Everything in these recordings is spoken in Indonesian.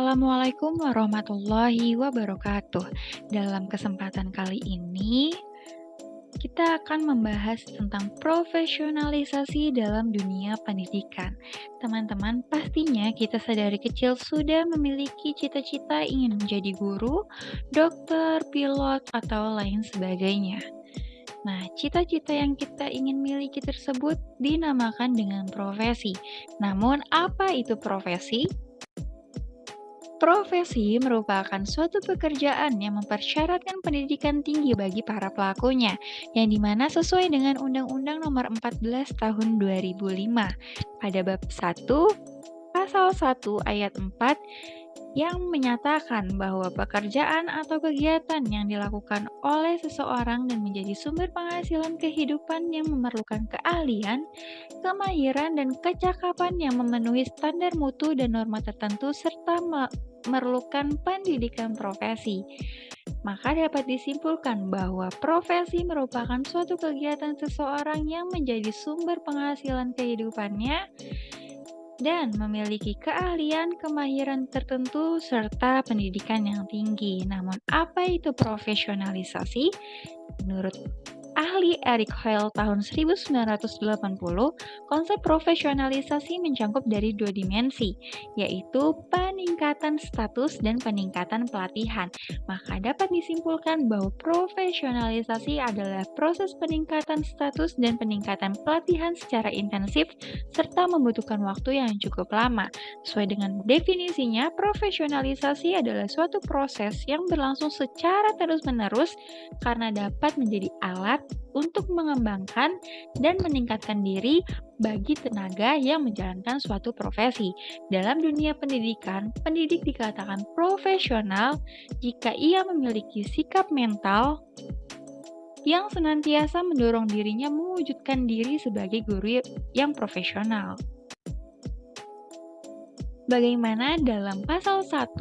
Assalamualaikum warahmatullahi wabarakatuh. Dalam kesempatan kali ini, kita akan membahas tentang profesionalisasi dalam dunia pendidikan. Teman-teman, pastinya kita sedari kecil sudah memiliki cita-cita ingin menjadi guru, dokter, pilot, atau lain sebagainya. Nah, cita-cita yang kita ingin miliki tersebut dinamakan dengan profesi. Namun, apa itu profesi? Profesi merupakan suatu pekerjaan yang mempersyaratkan pendidikan tinggi bagi para pelakunya, yang dimana sesuai dengan Undang-Undang Nomor 14 Tahun 2005 pada bab 1, pasal 1 ayat 4 yang menyatakan bahwa pekerjaan atau kegiatan yang dilakukan oleh seseorang dan menjadi sumber penghasilan kehidupan yang memerlukan keahlian, kemahiran, dan kecakapan yang memenuhi standar mutu dan norma tertentu serta memerlukan pendidikan profesi. Maka dapat disimpulkan bahwa profesi merupakan suatu kegiatan seseorang yang menjadi sumber penghasilan kehidupannya dan memiliki keahlian, kemahiran tertentu, serta pendidikan yang tinggi. Namun, apa itu profesionalisasi? Menurut ahli Eric Hoyle tahun 1980, konsep profesionalisasi mencakup dari dua dimensi, yaitu peningkatan status dan peningkatan pelatihan. Maka dapat disimpulkan bahwa profesionalisasi adalah proses peningkatan status dan peningkatan pelatihan secara intensif serta membutuhkan waktu yang cukup lama. Sesuai dengan definisinya, profesionalisasi adalah suatu proses yang berlangsung secara terus-menerus karena dapat menjadi alat untuk mengembangkan dan meningkatkan diri bagi tenaga yang menjalankan suatu profesi. Dalam dunia pendidikan, pendidik dikatakan profesional jika ia memiliki sikap mental yang senantiasa mendorong dirinya mewujudkan diri sebagai guru yang profesional. Bagaimana dalam pasal 1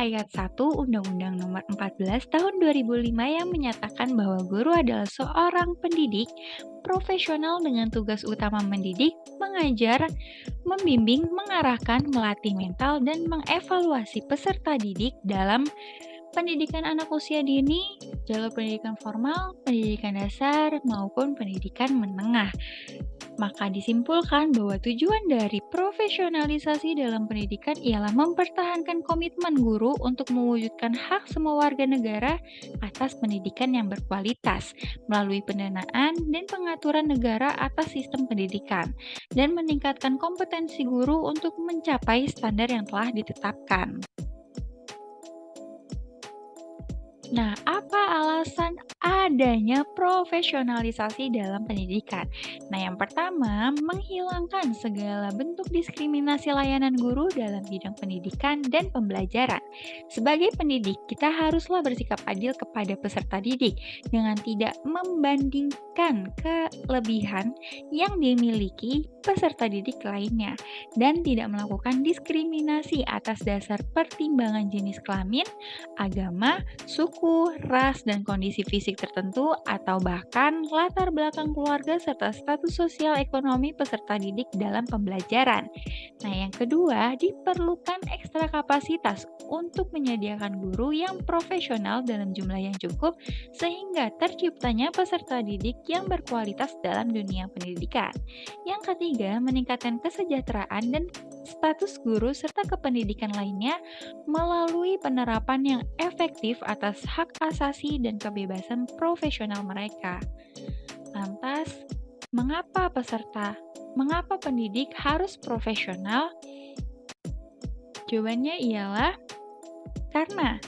ayat 1 Undang-Undang Nomor 14 Tahun 2005 yang menyatakan bahwa guru adalah seorang pendidik profesional dengan tugas utama mendidik, mengajar, membimbing, mengarahkan, melatih mental, dan mengevaluasi peserta didik dalam pendidikan anak usia dini, jalur pendidikan formal, pendidikan dasar, maupun pendidikan menengah. Maka disimpulkan bahwa tujuan dari profesionalisasi dalam pendidikan ialah mempertahankan komitmen guru untuk mewujudkan hak semua warga negara atas pendidikan yang berkualitas melalui pendanaan dan pengaturan negara atas sistem pendidikan dan meningkatkan kompetensi guru untuk mencapai standar yang telah ditetapkan. Nah, apa alasan adanya profesionalisasi dalam pendidikan? Nah, yang pertama, menghilangkan segala bentuk diskriminasi layanan guru dalam bidang pendidikan dan pembelajaran. Sebagai pendidik, kita haruslah bersikap adil kepada peserta didik dengan tidak membandingkan kelebihan yang dimiliki peserta didik lainnya dan tidak melakukan diskriminasi atas dasar pertimbangan jenis kelamin, agama, suku, ras, dan kondisi fisik tertentu, atau bahkan latar belakang keluarga serta status sosial ekonomi peserta didik dalam pembelajaran. Nah, yang kedua, diperlukan ekstra kapasitas untuk menyediakan guru yang profesional dalam jumlah yang cukup sehingga terciptanya peserta didik yang berkualitas dalam dunia pendidikan. Yang ketiga, meningkatkan kesejahteraan dan status guru serta kependidikan lainnya melalui penerapan yang efektif atas hak asasi dan kebebasan profesional mereka. Lantas, mengapa pendidik harus profesional? Jawabannya ialah karena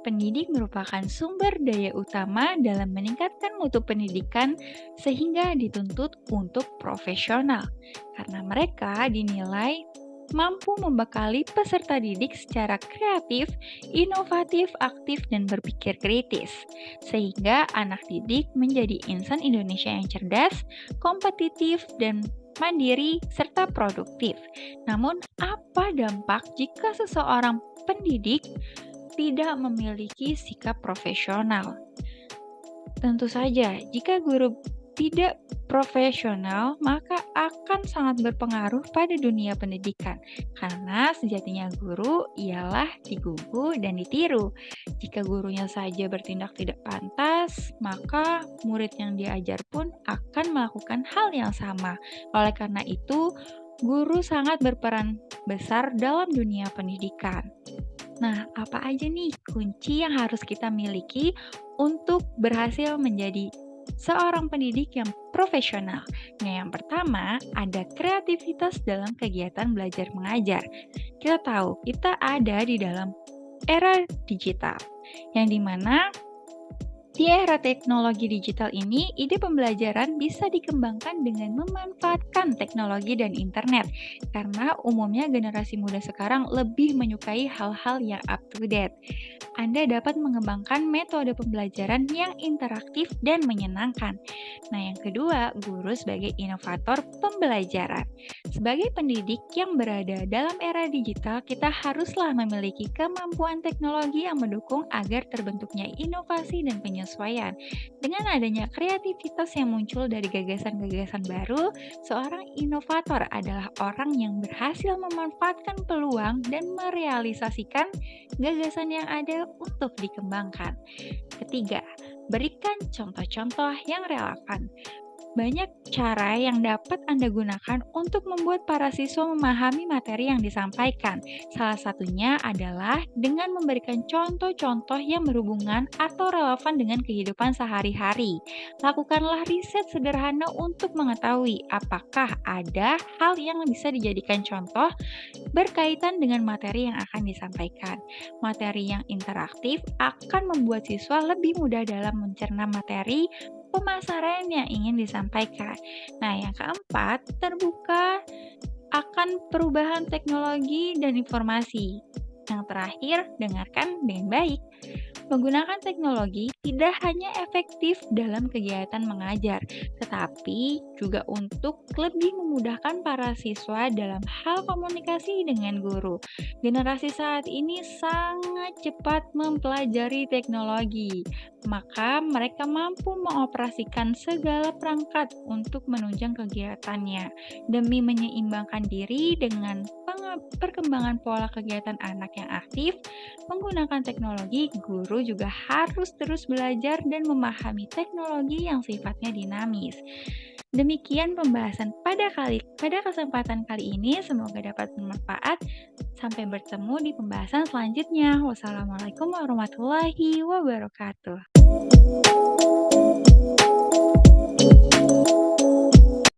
pendidik merupakan sumber daya utama dalam meningkatkan mutu pendidikan sehingga dituntut untuk profesional. Karena mereka dinilai mampu membekali peserta didik secara kreatif, inovatif, aktif, dan berpikir kritis. Sehingga anak didik menjadi insan Indonesia yang cerdas, kompetitif, dan mandiri, serta produktif. Namun, apa dampak jika seseorang pendidik tidak memiliki sikap profesional? Tentu saja, jika guru tidak profesional, maka akan sangat berpengaruh pada dunia pendidikan. Karena sejatinya guru ialah digugu dan ditiru. Jika gurunya saja bertindak tidak pantas, maka murid yang diajar pun akan melakukan hal yang sama. Oleh karena itu, guru sangat berperan besar dalam dunia pendidikan. Nah, apa aja nih kunci yang harus kita miliki untuk berhasil menjadi seorang pendidik yang profesional? Nah, yang pertama ada kreativitas dalam kegiatan belajar mengajar. Kita tahu kita ada di dalam era digital, yang dimana di era teknologi digital ini, ide pembelajaran bisa dikembangkan dengan memanfaatkan teknologi dan internet, karena umumnya generasi muda sekarang lebih menyukai hal-hal yang up to date. Anda dapat mengembangkan metode pembelajaran yang interaktif dan menyenangkan. Nah, yang kedua, guru sebagai inovator pembelajaran. Sebagai pendidik yang berada dalam era digital, kita haruslah memiliki kemampuan teknologi yang mendukung agar terbentuknya inovasi dan penyesuaian. Dengan adanya kreativitas yang muncul dari gagasan-gagasan baru, seorang inovator adalah orang yang berhasil memanfaatkan peluang dan merealisasikan gagasan yang ada untuk dikembangkan. Ketiga, berikan contoh-contoh yang relevan. Banyak cara yang dapat Anda gunakan untuk membuat para siswa memahami materi yang disampaikan. Salah satunya adalah dengan memberikan contoh-contoh yang berhubungan atau relevan dengan kehidupan sehari-hari. Lakukanlah riset sederhana untuk mengetahui apakah ada hal yang bisa dijadikan contoh berkaitan dengan materi yang akan disampaikan. Materi yang interaktif akan membuat siswa lebih mudah dalam mencerna materi pemasaran yang ingin disampaikan. Nah, yang keempat, terbuka akan perubahan teknologi dan informasi. Yang terakhir, dengarkan dengan baik. Menggunakan teknologi tidak hanya efektif dalam kegiatan mengajar, tetapi juga untuk lebih memudahkan para siswa dalam hal komunikasi dengan guru. Generasi saat ini sangat cepat mempelajari teknologi, maka mereka mampu mengoperasikan segala perangkat untuk menunjang kegiatannya. Demi menyeimbangkan diri dengan perkembangan pola kegiatan anak yang aktif, menggunakan teknologi, guru juga harus terus belajar dan memahami teknologi yang sifatnya dinamis. Demikian pembahasan pada kesempatan kali ini, semoga dapat bermanfaat. Sampai bertemu di pembahasan selanjutnya. Wassalamualaikum warahmatullahi wabarakatuh.